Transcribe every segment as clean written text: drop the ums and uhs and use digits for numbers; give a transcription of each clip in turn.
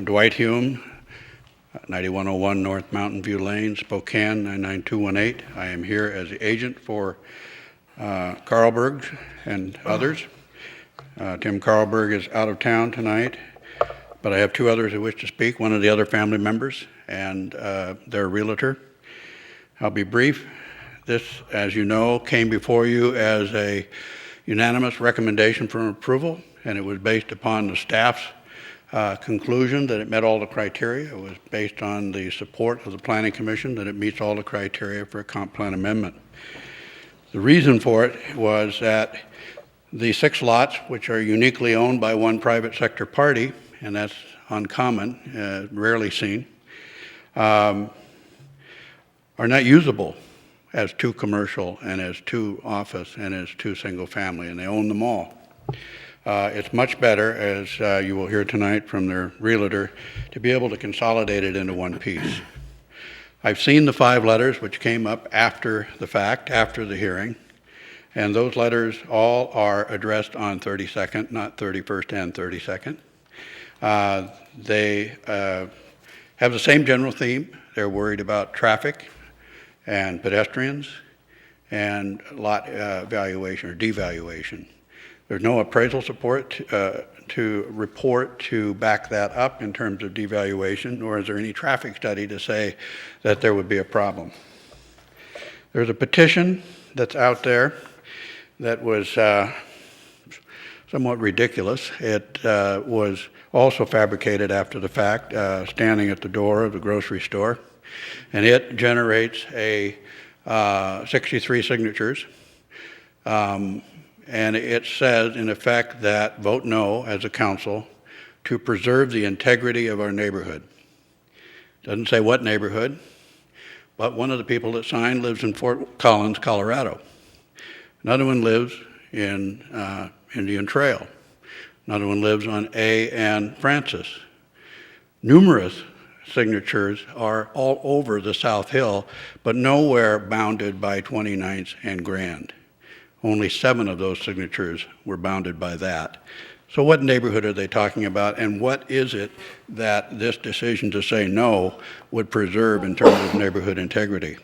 Dwight Hume, 9101 North Mountain View Lane, Spokane, 99218. I am here as the agent for Carlberg and others. Tim Carlberg is out of town tonight, but I have two others who wish to speak, one of the other family members and their realtor. I'll be brief. This, as you know, came before you as a unanimous recommendation for approval, and it was based upon the staff's conclusion that it met all the criteria. It was based on the support of the Planning Commission that it meets all the criteria for a comp plan amendment. The reason for it was that the 6 lots, which are uniquely owned by one private sector party, and that's uncommon, rarely seen, are not usable as 2 commercial and as 2 office and as 2 single family, and they own them all. It's much better, as you will hear tonight from their realtor, to be able to consolidate it into one piece. I've seen the 5 letters which came up after the fact, after the hearing, and those letters all are addressed on 32nd, not 31st and 32nd. They have the same general theme. They're worried about traffic and pedestrians and lot valuation or devaluation. There's no appraisal support to report to back that up in terms of devaluation, nor is there any traffic study to say that there would be a problem. There's a petition that's out there that was somewhat ridiculous. It was also fabricated after the fact, standing at the door of the grocery store, and it generates a 63 signatures. And it says, in effect, that vote no as a council to preserve the integrity of our neighborhood. Doesn't say what neighborhood, but one of the people that signed lives in Fort Collins, Colorado. Another one lives in Indian Trail. Another one lives on A and Francis. Numerous signatures are all over the South Hill, but nowhere bounded by 29th and Grand. Only 7 of those signatures were bounded by that. So what neighborhood are they talking about, and what is it that this decision to say no would preserve in terms of neighborhood integrity?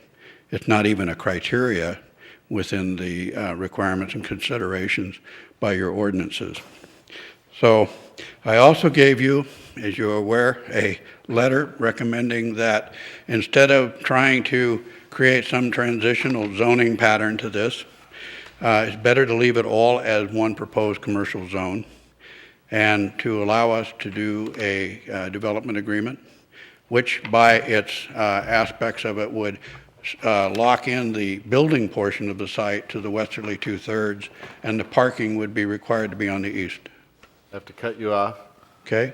It's not even a criteria within the requirements and considerations by your ordinances. So I also gave you, as you're aware, a letter recommending that instead of trying to create some transitional zoning pattern to this, it's better to leave it all as one proposed commercial zone and to allow us to do a development agreement, which by its aspects of it would lock in the building portion of the site to the westerly 2/3, and the parking would be required to be on the east. I have to cut you off. Okay?